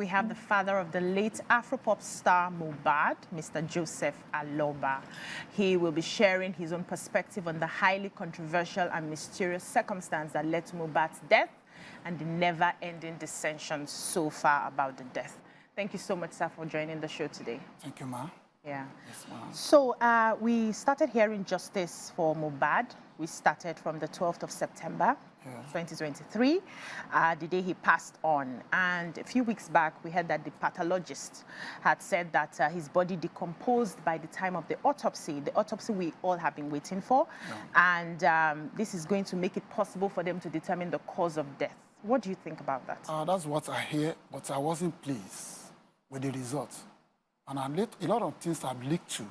We have the father of the late Afropop star mohbad, Mr. Joseph Aloba. He will be sharing his own perspective on the highly controversial and mysterious circumstance that led to Mohbad's death and the never-ending dissensions so far about the death. Thank you so much, sir, for joining the show today. Thank you, ma. Yeah. Yes, ma. So we started hearing justice for Mohbad. We started from the 12th of September, 2023, the day he passed on. And a few weeks back, we heard that the pathologist had said that his body decomposed by the time of the autopsy we all have been waiting for. And this is going to make it possible for them to determine the cause of death. What do you think about that? That's what I hear, but I wasn't pleased with the result. And a lot of things have leaked to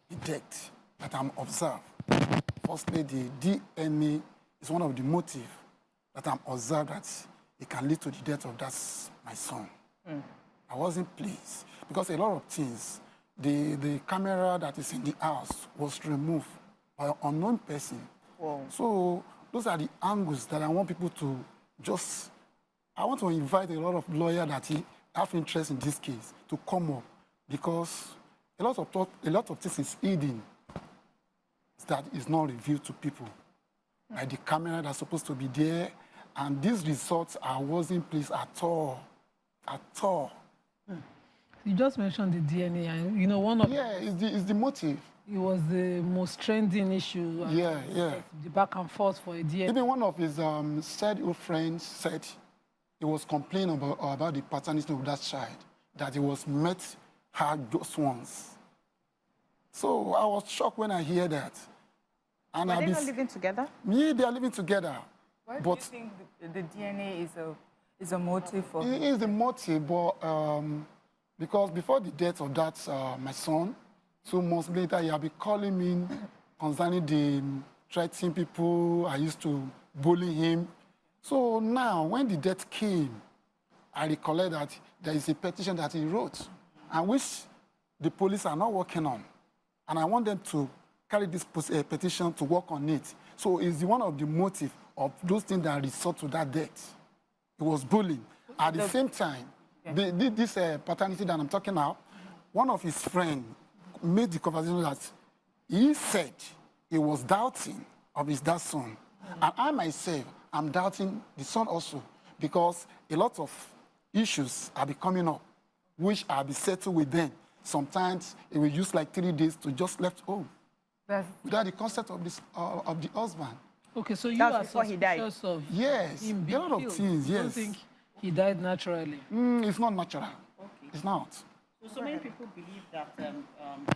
the death that I'm observed. Firstly, the DNA is one of the motives that I'm observed that it can lead to the death of my son. I wasn't pleased because a lot of things, the camera that is in the house was removed by an unknown person. Whoa. So those are the angles that I want people to just, I want to invite a lot of lawyers that have interest in this case to come up, because a lot of things is hidden that is not revealed to people. Like the camera that's supposed to be there, and these results I wasn't pleased at all. At all. You just mentioned the DNA, and you know one of it's the motive. It was the most trending issue. The back and forth for a DNA. Even one of his childhood friends said he was complaining about the paternity of that child, that he was met her just once. So I was shocked when I hear that. And are they not living together? Yeah, they are living together. Why do you think the DNA is a motive for him? It is the motive, but because before the death of that, my son, 2 months later, he had been calling me concerning the threatening people. I used to bully him. So now, when the death came, I recollect that there is a petition that he wrote, and which the police are not working on. And I want them to carry this petition to work on it. So it's one of the motives of those things that resort to that death. It was bullying. At the same time, this paternity that I'm talking about, one of his friends made the conversation that he said he was doubting of his dad's son. And I myself, I'm doubting the son also, because a lot of issues are coming up, which I'll be settled with them. Sometimes it will use like 3 days to just left home. Without the consent of the husband. Okay, so you are suspicious of him being a lot of things, You don't think he died naturally? It's not natural. Okay. It's not. So many people believe that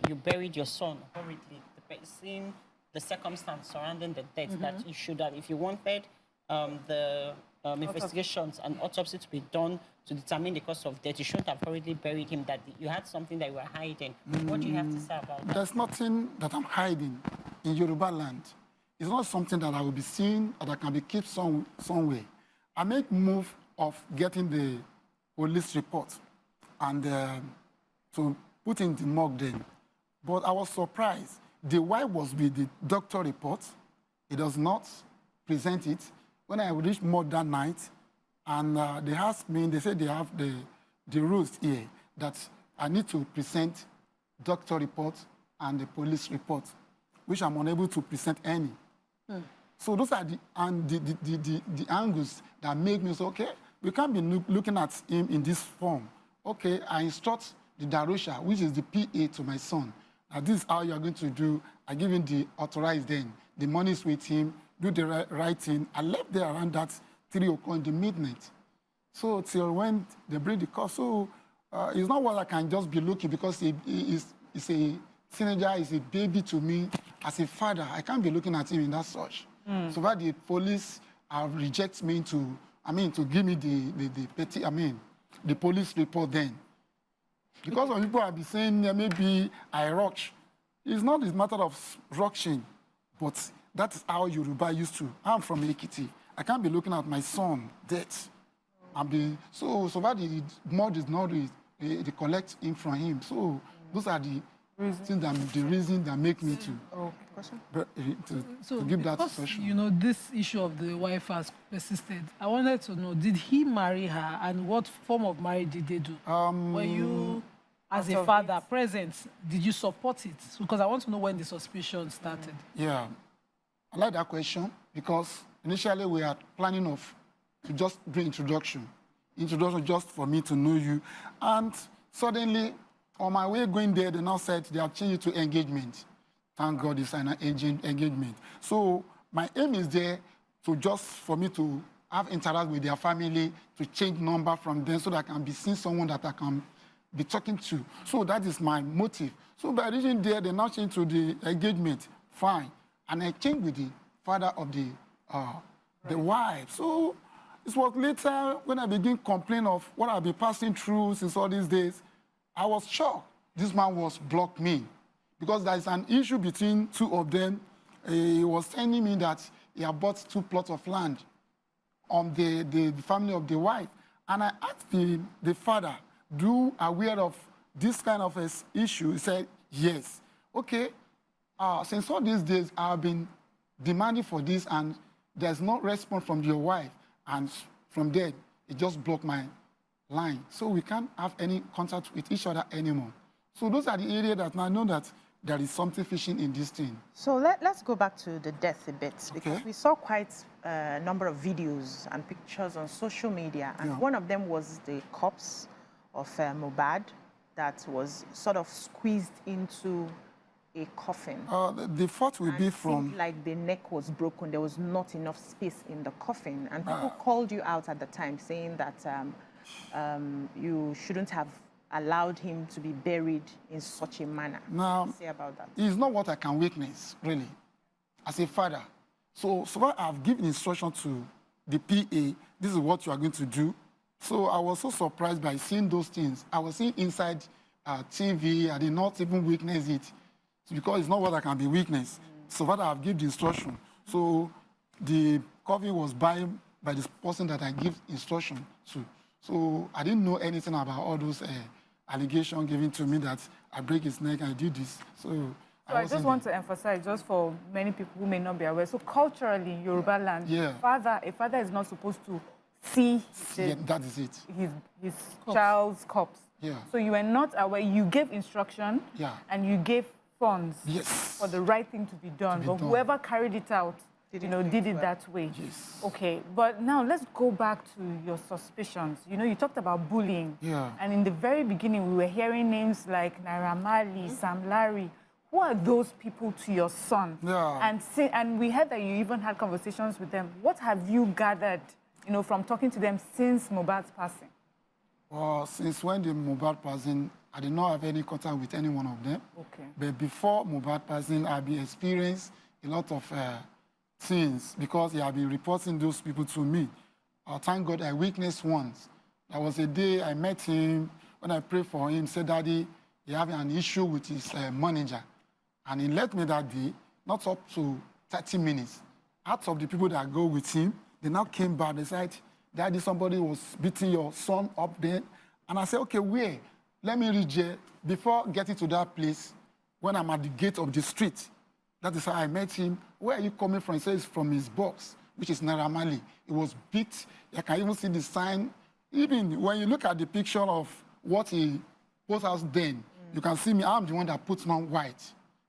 you buried your son horribly. The circumstance surrounding the death, that you should have, if you wanted the investigations and autopsy to be done to determine the cause of death, you shouldn't have already buried him, that you had something that you were hiding. What do you have to say about that? There's nothing that I'm hiding in Yoruba land. It's not something that I will be seen or that can be kept somewhere. I make move of getting the police report and to put in the morgue then. But I was surprised. The wife was with the doctor report. He does not present it. When I reached morgue that night, and they asked me, they said they have the rules here that I need to present doctor report and the police report, which I'm unable to present any. So those are the angles that make me say, okay, we can't be looking at him in this form. Okay, I instruct the Darusha, which is the PA to my son, that this is how you are going to do. I give him the authorized then. The money is with him, do the right thing. I left there around that 3 o'clock in the midnight. So till when they bring the car, so it's not what I can just be looking, because he's a teenager, he's a baby to me. As a father, I can't be looking at him in that such. So that the police reject me to give me the police report then. Because when people have been saying maybe I rush, it's not a matter of rushing, but that is how Yoruba used to. I'm from Ekiti. I can't be looking at my son dead. So that the mud is not they collect him from him. So those are the the reason that make me to, to give that because, instruction. you know, this issue of the wife has persisted. I wanted to know, did he marry her, and what form of marriage did they do? Were you, as a father, present? Did you support it? Because I want to know when the suspicion started. Yeah, I like that question because initially we are planning to just do introduction just for me to know you, and suddenly on my way going there, they now said they have changed it to engagement. Thank God it's an engagement. So my aim is there to just for me to have interact with their family, to change number from them so that I can be seeing someone that I can be talking to. So that is my motive. So by reaching there, they now change to the engagement. Fine. And I changed with the father of the wife. So it was later when I began complaining of what I've been passing through since all these days. I was shocked. This man was blocked me because there is an issue between two of them. He was telling me that he had bought 2 plots of land on the family of the wife. And I asked the father, do you aware of this kind of issue? He said, yes. Okay, since all these days, I've been demanding for this and there's no response from your wife. And from there, it just blocked my line. So we can't have any contact with each other anymore. So those are the areas that I know that there is something fishing in this thing. So let's go back to the death a bit, because we saw quite a number of videos and pictures on social media, and one of them was the corpse of mohbad that was sort of squeezed into a coffin. The thought will be from... Seemed like the neck was broken. There was not enough space in the coffin. And people called you out at the time saying that you shouldn't have allowed him to be buried in such a manner. Now, what do you say about that? It's not what I can witness, really, as a father. So far I've given instruction to the PA, this is what you are going to do. So I was so surprised by seeing those things. I was seeing inside TV, I did not even witness it. Because it's not what I can be witness. So far I've given the instruction. So the coffin was by the person that I give instruction to. So I didn't know anything about all those allegations given to me that I break his neck and I did this. So I just want to emphasize, just for many people who may not be aware, so culturally in Yoruba land, a father is not supposed to see that is it. his child's corpse. Yeah. So you were not aware, you gave instruction and you gave funds for the right thing to be done. But whoever carried it out, did it that way. Yes. Okay, but now let's go back to your suspicions. You know, you talked about bullying. Yeah. And in the very beginning, we were hearing names like Naira Marley, Sam Larry. Who are those people to your son? Yeah. And we heard that you even had conversations with them. What have you gathered, from talking to them since mohbad's passing? Well, since when the mohbad passing, I did not have any contact with any one of them. Okay. But before mohbad passing, I've been experienced a lot of things because he had been reporting those people to me. Thank God I witnessed once. There was a day I met him, when I prayed for him, said, Daddy, he having an issue with his manager. And he left me that day, not up to 30 minutes. Out of the people that go with him, they now came back, they said, Daddy, somebody was beating your son up there. And I said, okay, where? Let me reach there. Before getting to that place, when I'm at the gate of the street, that is how I met him. Where are you coming from? He says, from his box, which is Naira Marley. It was beat. I can even see the sign. Even when you look at the picture of what he put out then, you can see me. I'm the one that puts on white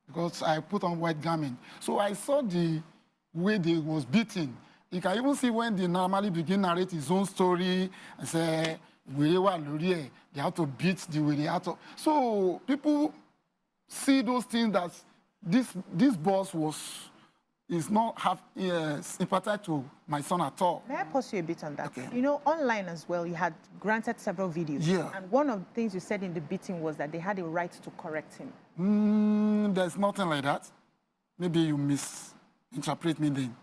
because I put on white garment. So I saw the way they was beaten. You can even see when they normally begin to narrate his own story and say, they have to beat the way they have to. So people see those things that this boss is not sympathetic to my son at all. May I pause you a bit on that? Okay. Online as well, you had granted several videos. Yeah. And one of the things you said in the beating was that they had a right to correct him. There's nothing like that. Maybe you misinterpret me then.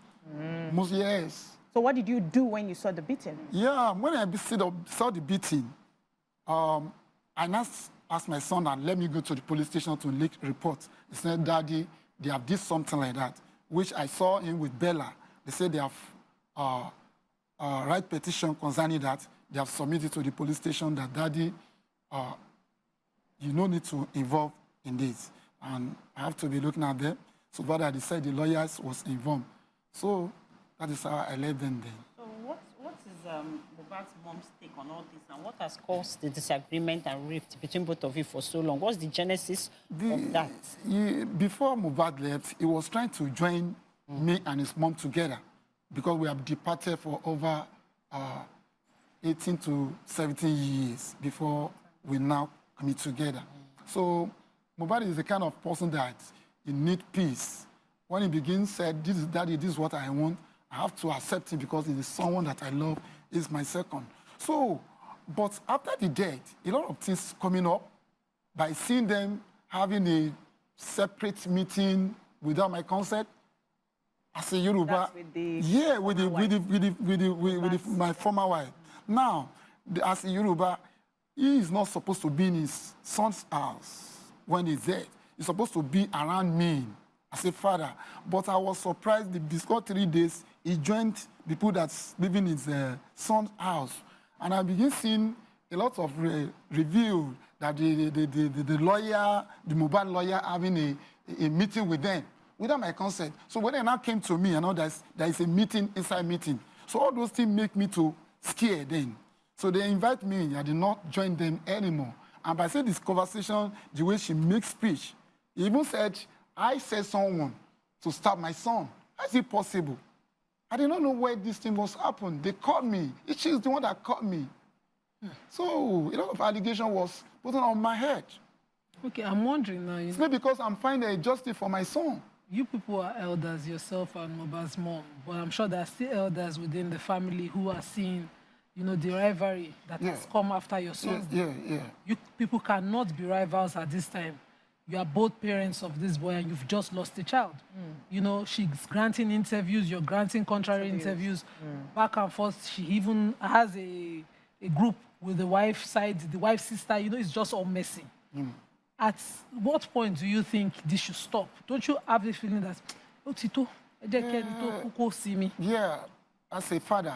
Most yes. So what did you do when you saw the beating? Yeah, when I saw the beating, I asked my son and let me go to the police station to report. He said, Daddy, they have did something like that, which I saw him with Bella. They said they have write petition concerning that. They have submitted to the police station that, Daddy, you no need to involve in this. and I have to be looking at them. So far, I decided the lawyers was involved. So that is how I left them then. So what is Mohbad's mom's take on all this, and what has caused the disagreement and rift between both of you for so long? What's the genesis of that? Before Mohbad left, he was trying to join me and his mom together because we have departed for over 18 to 17 years before we now commit together. So Mohbad is the kind of person that he needs peace. When he begins said, "This is daddy, this is what I want," I have to accept him because he is someone that I love, is my second. So, but after the death, a lot of things coming up by seeing them having a separate meeting without my consent. As a Yoruba, with my former wife. Now, as a Yoruba, he is not supposed to be in his son's house when he's dead. He's supposed to be around me as a father. But I was surprised before 3 days, he joined people that's living in his son's house. And I began seeing a lot of review that the lawyer, the Mohbad lawyer, having a meeting with them without my consent. So when they now came to me, I know there is a meeting, inside meeting. So all those things make me to scare then. So they invite me, I did not join them anymore. And by saying this conversation, the way she makes speech, he even said, I said someone to stab my son. How is it possible? I did not know where this thing was happened. They caught me. She's the one that caught me. So a lot of allegation was put on my head. Okay, I'm wondering now. It's not because I'm finding a justice for my son. You people are elders, yourself and Mohbad's mom, but I'm sure there are still elders within the family who are seeing, the rivalry that has come after your son. You people cannot be rivals at this time. You are both parents of this boy and you've just lost a child. She's granting interviews, you're granting contrary interviews. Back and forth, she even has a group with the wife's side, the wife's sister, it's just all messy. At what point do you think this should stop? Don't you have the feeling that, see me? Yeah, as a father,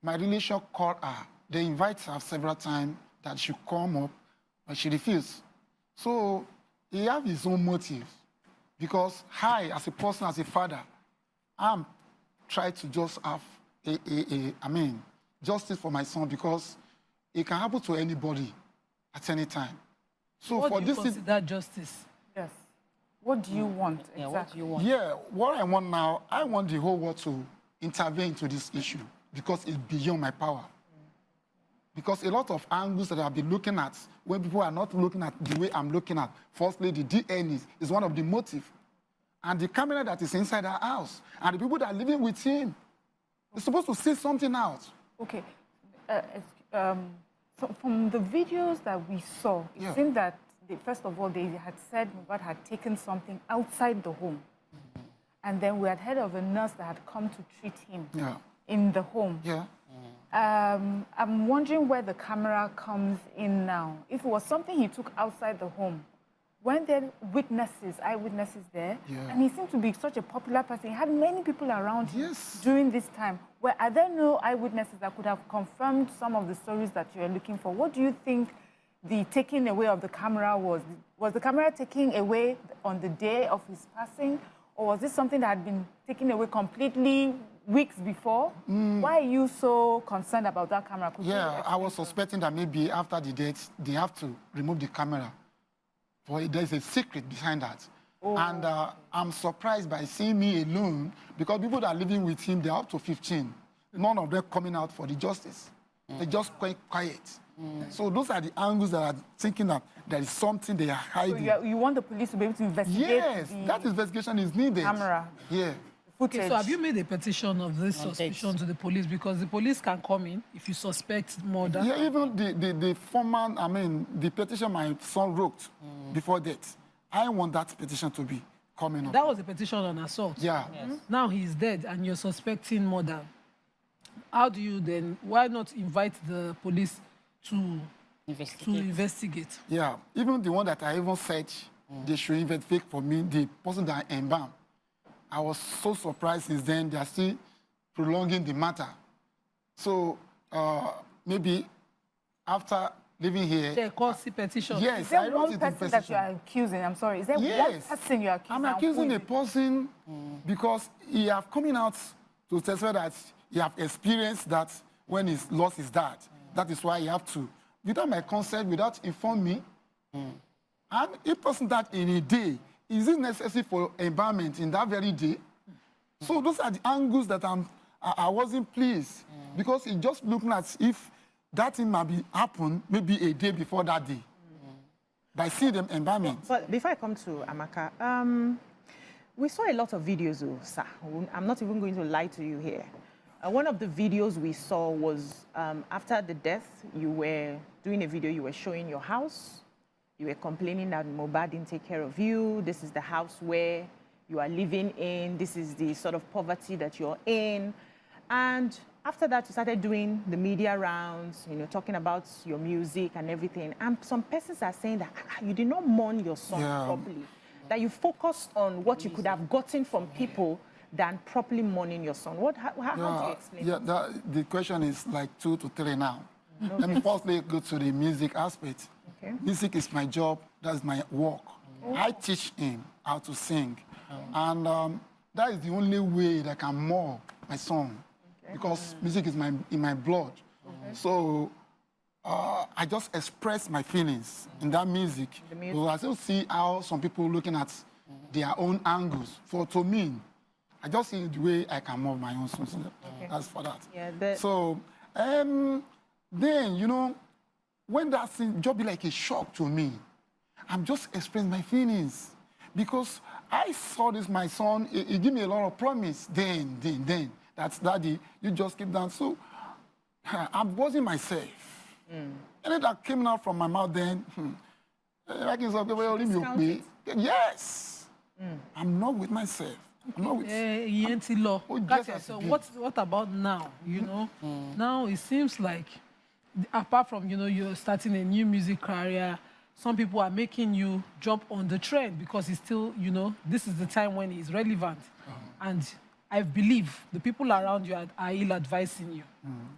my relation called her. They invite her several times that she come up, but she refused. So he has his own motive because I, as a person, as a father, I'm trying to just have justice for my son because it can happen to anybody at any time. So what for do you this consider justice? Yes. What do you want exactly? Yeah, what do you want? Yeah, what I want now, I want the whole world to intervene into this issue because it's beyond my power. Because a lot of angles that I've been looking at, when people are not looking at the way I'm looking at, firstly, the DNA is one of the motives. And the camera that is inside our house, and the people that are living with him, they're supposed to see something out. Okay. So from the videos that we saw, it seemed that, first of all, they had said Mohbad had taken something outside the home. And then we had heard of a nurse that had come to treat him in the home. I'm wondering where the camera comes in now. If it was something he took outside the home, weren't there eyewitnesses there? And he seemed to be such a popular person. He had many people around him during this time. Are there no eyewitnesses that could have confirmed some of the stories that you're looking for? What do you think the taking away of the camera was? Was the camera taken away on the day of his passing? Or was this something that had been taken away completely weeks before? Why are you so concerned about that camera? I was suspecting that maybe after the death, they have to remove the camera. For there's a secret behind that. And I'm surprised by seeing me alone because people that are living with him, they're up to 15. None of them coming out for the justice. They're just quite quiet. So those are the angles that are thinking that there is something they are hiding. So you want the police to be able to investigate? Yes, that investigation is needed. Camera. Okay, so have you made a petition of this suspicion to the police? Because the police can come in if you suspect murder. Yeah, even the former, the petition my son wrote before that, I want that petition to be coming up. That was a petition on assault. Yeah. Now he's dead and you're suspecting murder. How do you then, why not invite the police to investigate? Yeah, even the one that I even said they should investigate for me, the person that I embalmed. I was so surprised since then they are still prolonging the matter. So maybe after living here. They call petition. Yes, Is there I wrote one it in person that you are accusing? I'm sorry. Is there one person you are accusing? I'm accusing a person because he have coming out to testify that he have experienced that when he's lost his dad. That is why he have to, without my consent, without informing me. And if person died in a day, is it necessary for embalmment in that very day? So those are the angles that I wasn't pleased because it just looking at if that thing might be happen maybe a day before that day. By seeing them embalmment. But before I come to Amaka, we saw a lot of videos, sir. I'm not even going to lie to you here. One of the videos we saw was after the death, you were doing a video, you were showing your house. You were complaining that mohbad didn't take care of you. This is the house where you are living in. This is the sort of poverty that you're in. And after that, you started doing the media rounds, you know, talking about your music and everything. And some persons are saying that you did not mourn your son properly, that you focused on what you could have gotten from people than properly mourning your son. How do you explain that? The question is like 2 to 3 now. Let me firstly go to the music aspect. Okay. Music is my job. That's my work. I teach him how to sing. And that is the only way that I can mourn my son. Because music is in my blood. So I just express my feelings in that music. So I still see how some people looking at their own angles. To me, I just see the way I can mourn my own son. That's for that. Yeah, so then, you know, when that thing just be like a shock to me, I'm just expressing my feelings. Because I saw this, my son, he gave me a lot of promise then. That's daddy, you just keep down. So I wasn't myself. And then that came out from my mouth then, yes, I'm not with myself. I'm not with So what about now? You know, now it seems like, apart from, you know, you're starting a new music career, some people are making you jump on the trend because it's still, you know, this is the time when it's relevant. And I believe the people around you are ill-advising you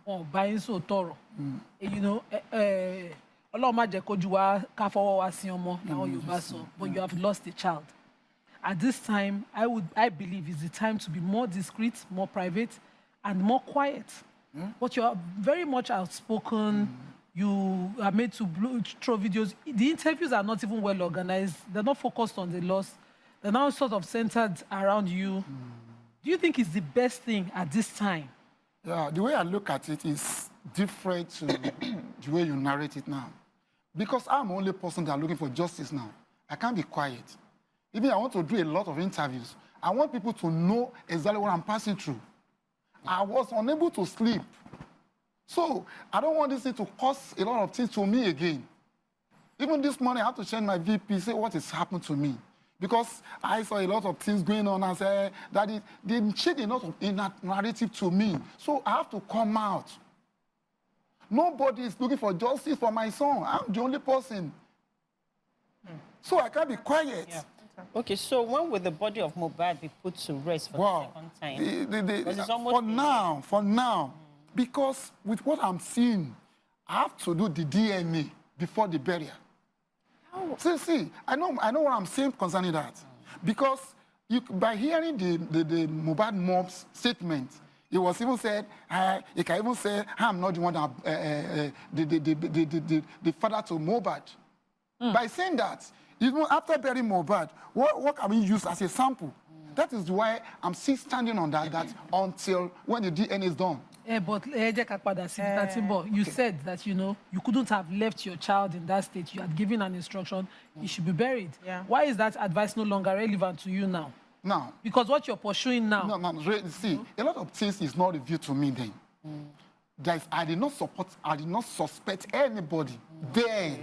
or buying so thorough. You know, but you have lost a child. At this time, I believe it's the time to be more discreet, more private, and more quiet. But you are very much outspoken. You are made to throw videos. The interviews are not even well organized. They're not focused on the loss. They're now sort of centered around you. Do you think it's the best thing at this time? Yeah, the way I look at it is different to the way you narrate it now. Because I'm the only person that's looking for justice now. I can't be quiet. Even I want to do a lot of interviews. I want people to know exactly what I'm passing through. I was unable to sleep. So I don't want this thing to cause a lot of things to me again. Even this morning, I have to change my VP, say what has happened to me. Because I saw a lot of things going on and say that they changed a lot of narrative to me. So I have to come out. Nobody is looking for justice for my son. I'm the only person. So I can't be quiet. Yeah. Okay, so when will the body of mohbad be put to rest for the second time? For now, because with what I'm seeing, I have to do the DNA before the burial. See, I know what I'm saying concerning that. Because by hearing the mohbad mom's statement, it was even said, it can even say, I'm not the one that, the father to mohbad. By saying that, even after burying mohbad, what can we use as a sample? That is why I'm still standing on that until when the DNA is done. But you said that, you know, you couldn't have left your child in that state. You had given an instruction, he should be buried. Yeah. Why is that advice no longer relevant to you now? Now. Because what you're pursuing now. No, see, a lot of things is not revealed to me then. I did not suspect anybody then.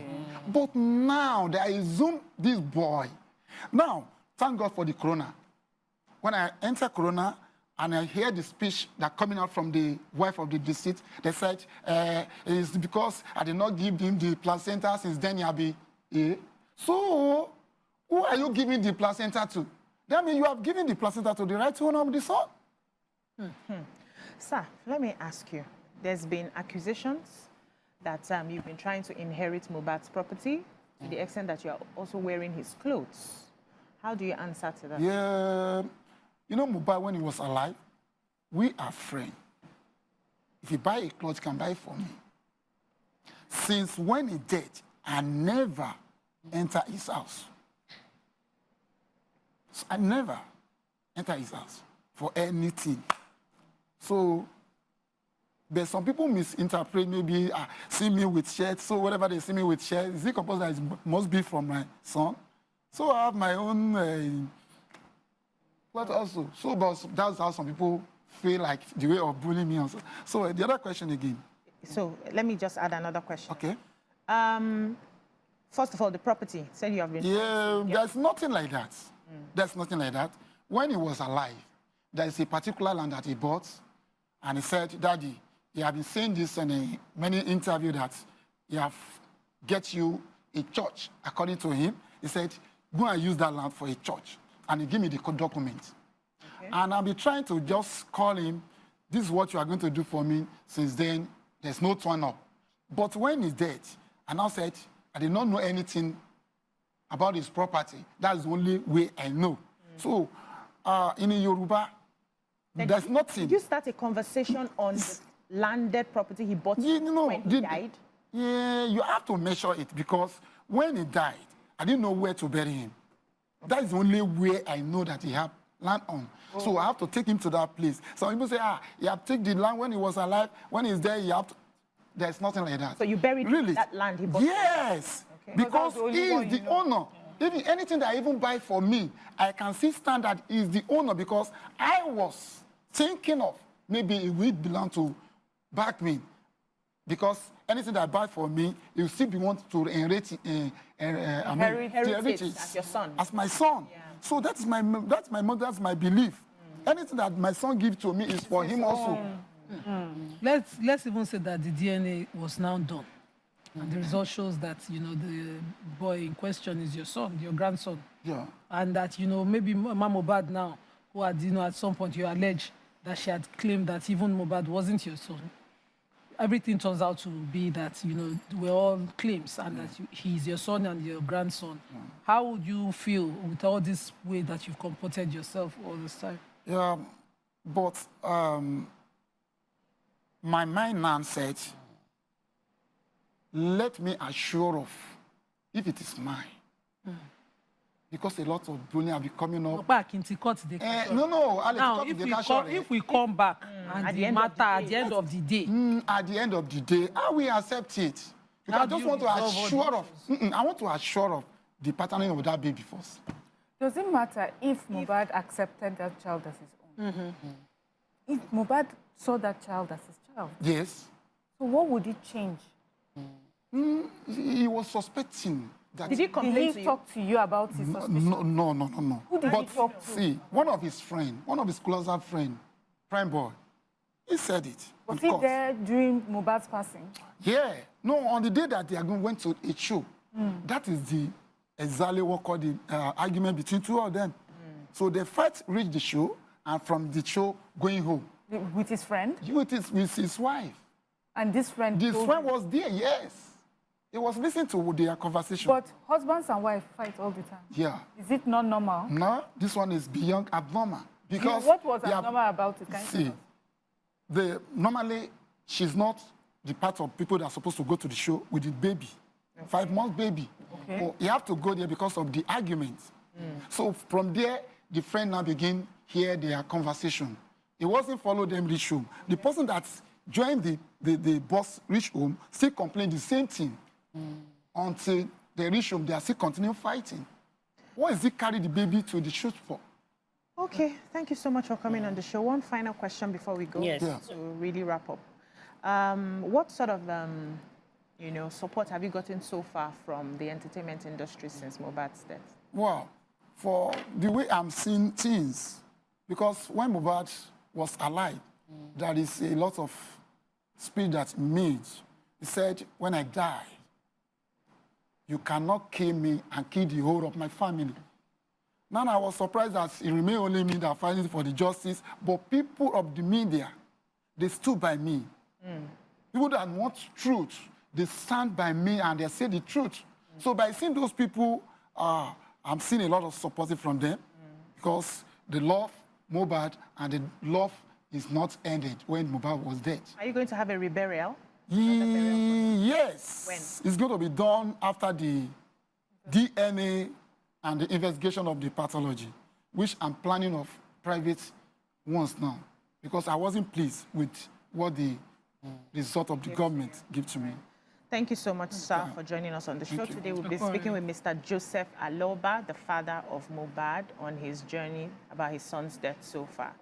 But now that I zoom this boy. Now, thank God for the corona. When I enter corona, and I hear the speech that coming out from the wife of the deceased, they said, it's because I did not give him the placenta since then, Yabi. So, who are you giving the placenta to? That means you have given the placenta to the right owner of the son. Sir, let me ask you. There's been accusations that you've been trying to inherit Mohbad's property to the extent that you're also wearing his clothes. How do you answer to that? Yeah, you know, Mohbad, when he was alive, we are friends. If you buy a clothes, you can buy it for me. Since when he dead, I never enter his house. So I never enter his house for anything. So, but some people misinterpret, maybe see me with shirts, so whatever they see me with shirts, is it composed that it must be from my son? So I have my own clothes also. So but that's how some people feel like the way of bullying me also. So the other question again. So let me just add another question. Okay. First of all, the property, said you have been... Yeah, there's nothing like that. There's nothing like that. When he was alive, there is a particular land that he bought, and he said, Daddy, he have been saying this in many interviews that he have get you a church. According to him, he said, go and use that land for a church. And he gave me the document. Okay. And I've been trying to just call him, this is what you are going to do for me. Since then, there's no turn up. But when he's dead, I now said, I did not know anything about his property. That's the only way I know. So, in Yoruba, there's nothing. Did you start a conversation on the landed property he bought when he died? Yeah, you have to measure it, because when he died, I didn't know where to bury him. Okay. That is the only way I know that he had land on. Oh. So I have to take him to that place. Some people say, you have to take the land when he was alive. When he's dead, you have to... There's nothing like that. So you buried that land he bought? Yes, okay. Because he is the owner. Yeah. Even anything that I even buy for me, I can see stand that he is the owner, because I was thinking of maybe it will belong to back me. Because anything that I buy for me, you still be want to inherit it as your son. As my son. Yeah. So that's my mother, that's my belief. Anything that my son gives to me is for him also. Let's even say that the DNA was now done. And the result shows that, you know, the boy in question is your son, your grandson. Yeah. And that, you know, maybe Mohbad now, who had, you know, at some point you allege that she had claimed that even Mohbad wasn't your son. Everything turns out to be that, you know, we're all claims and that he's your son and your grandson. How would you feel with all this way that you've comported yourself all this time? Yeah, but my mind now said, let me assure of if it is mine. Because a lot of bullying have been coming up. Now, if we come back and the matter at the end of the day. At the end of the day, I will accept it. Because I just want to assure of, I want to assure of the patterning of that baby first. Does it matter if Mohbad accepted that child as his own? If Mohbad saw that child as his child? Yes. So what would it change? He was suspecting. Did he complain to you? Talk to you about his suspicion? No. Who did he talk to? See, one of his closer friend, Prime Boy, he said it. Was he there during Mohbad's passing? Yeah. No, on the day that they went to a show, that is the exactly what called the argument between two of them. So the fight reached the show, and from the show going home. With his friend? With his wife. And this friend? This friend was there, yes. He was listening to their conversation. But husbands and wives fight all the time. Yeah. Is it not normal? No, this one is beyond abnormal. Because what was abnormal about it? See, normally she's not the part of people that are supposed to go to the show with the baby, 5-month baby. Okay. But you have to go there because of the arguments. So from there, the friend now begin hear their conversation. He wasn't follow them reach home. The person that joined the bus reach home still complained the same thing. Until they reach home, they are still continue fighting. What is he carry the baby to the shoot for? Okay, thank you so much for coming on the show. One final question before we go to really wrap up. What sort of support have you gotten so far from the entertainment industry since Mohbad's death? Well, for the way I'm seeing things, because when Mohbad was alive, there is a lot of speech that made. He said, when I die, you cannot kill me and kill the whole of my family. Now I was surprised that it remained only me that fighting for the justice, but people of the media, they stood by me. People that want truth, they stand by me and they say the truth. So by seeing those people, I'm seeing a lot of support from them because the love Mohbad and the love is not ended when Mohbad was dead. Are you going to have a reburial? Yes. When? It's going to be done after the DNA and the investigation of the pathology, which I'm planning of private ones now because I wasn't pleased with what the result of the government give to me. Thank you so much, sir, for joining us on the show today. We'll be speaking with Mr. Joseph Aloba, the father of Mohbad, on his journey about his son's death so far.